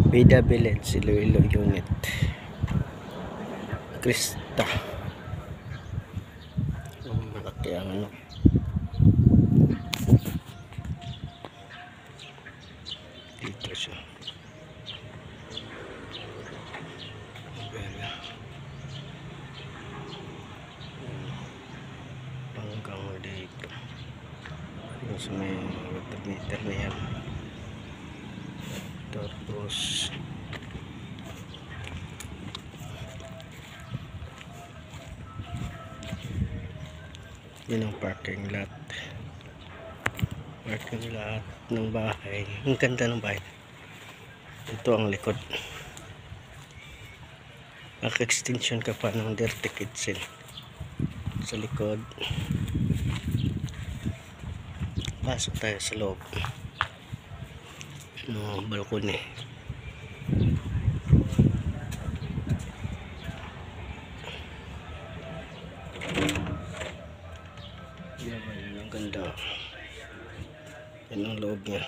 Bida Village, Iloilo Unit, Krista. Malaki ang ano. Dito siya. Hanggang dito. Sa may water meter na yan. Tapos yun ang parking lot ng bahay. Ang ganda ng bahay. Ito ang likod. Naka-extension ka pa ng dirty kitchen sa likod. Pasok tayo sa loob. No, balkone. Yan, ang ganda. Yan ang loob niya.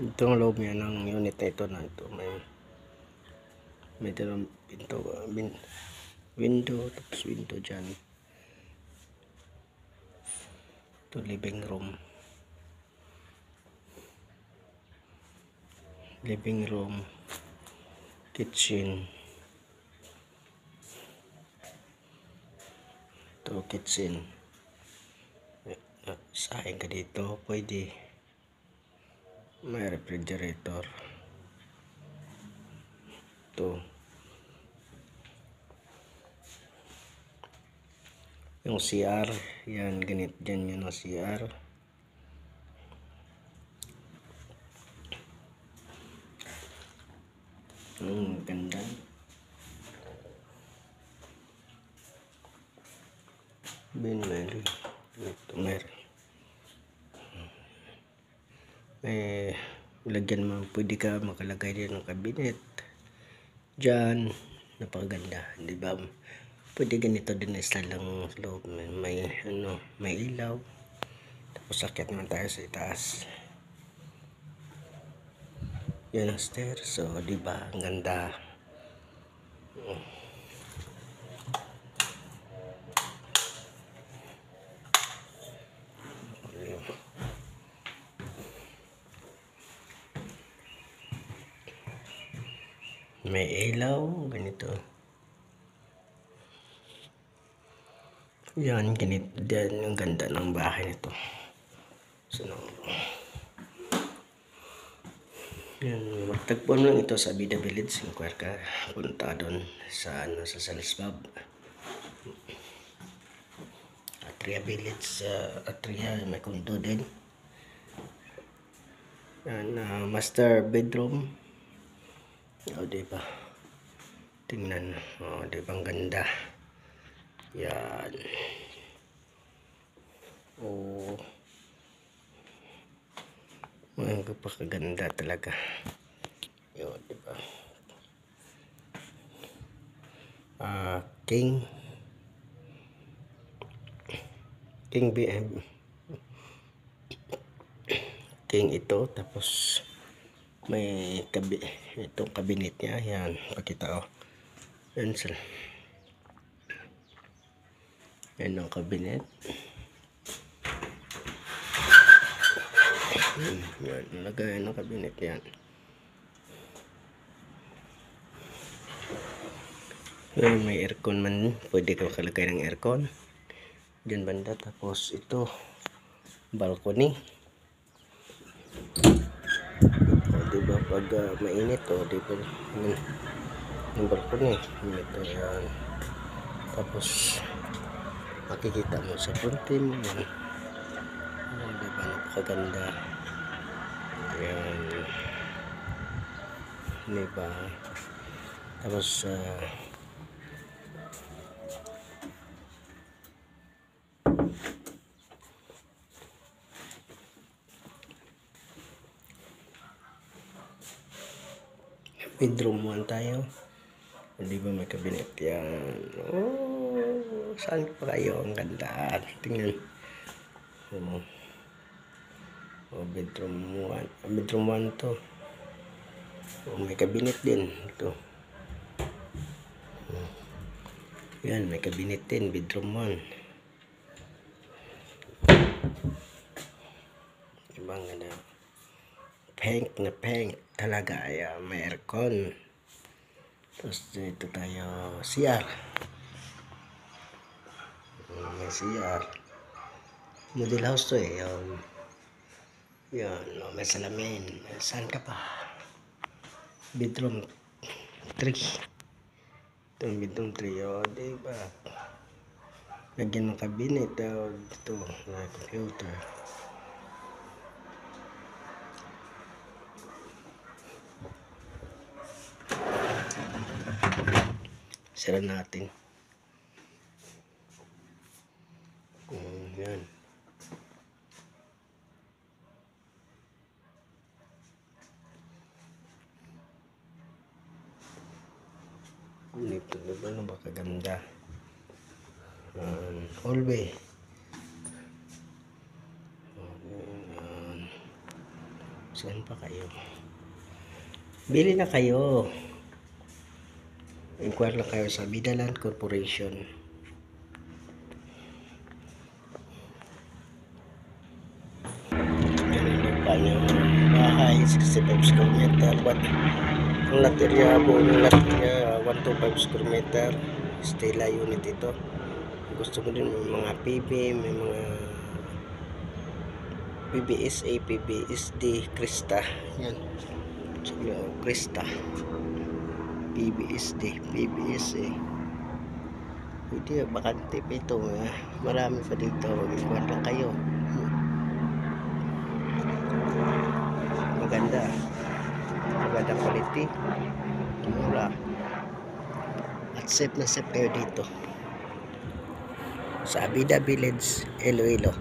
Ito ang loob niya ng unit na ito may dalawang pinto, window, tapos window dyan. Ito living room, kitchen. Ito kitchen. Sahin ka dito, pwede. May refrigerator. Ito yung CR. Yan, ganit dyan yun ang CR. Ganda. Binili. Ito meron. Lagyan mo, pwede ka makalagay din ng cabinet dyan. Napakaganda, di ba? Pwede ganito din na style ng loob. May ilaw. Tapos akyat naman tayo sa itaas. Yan ang stairs. So, di ba? Ang ganda. May ilaw, ganito. Yan, ganito din ang ganda ng bahay nito. So, yan, magtagpuan lang ito sa Bida Village. Inquire ka, punta doon sa Salisbab. Atria Village, Atria, may kondo din. Yan, master bedroom. O, diba? Tingnan. O, diba ang ganda? Yan. O, mga kapakaganda talaga. Yo, diba? King ito, tapos may itong cabinet niya. Yan, pakita oh. Yan sila. Yan ang cabinet. Yan, lagay ng cabinet yan. Yan, may aircon man. Pwede ka makalagay ng aircon dyan banda. Tapos ito, balcony. Diba pag mainit diba yung balcony ito yan. Tapos makikita mo sa fountain yan. Diba napakaganda yan, diba? Tapos bedroom 1 tayo. Hindi ba may kabinet yan? Oh, saan pa kayo? Ang ganda. Tingnan. Oh, bedroom 1. Bedroom 1 to. Oh, may kabinet din. Ito. Oh. Yan, may kabinet din. Bedroom 1. Ibang ganda. Pink na pink. Talaga. Ay, may aircon. Tapos dito tayo CR. May CR. Model house to eh. Yan. May salamin. Saan ka pa? Bedroom 3. Ito yung bedroom 3. O, diba? Lagyan ng cabinet. Dito. May computer. Sira natin. Yan. Dito diba na baka ganda. Hallway. Saan pa kayo? Bili na kayo. Inquire lang kayo sa Bidaland Corporation. Ganun pa yung bahay, 65 square meter. Ang laterya, buong laterya, 125 square meter. Stella unit ito. Gusto mo din may mga PB, may mga PBSA, PBSD, Krista. Yan. Krista. PBSD, PBSA. Hindi, bakante pa ito. Marami pa dito. Mag-inquire lang kayo. Maganda. Maganda quality. Mura. At safe na safe kayo dito. Sa Abida Village, Iloilo.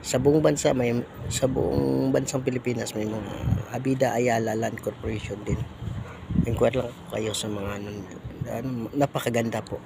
Sa buong bansang Pilipinas may mga Abida Ayala Land Corporation din. Inquire lang kayo sa mga napakaganda po.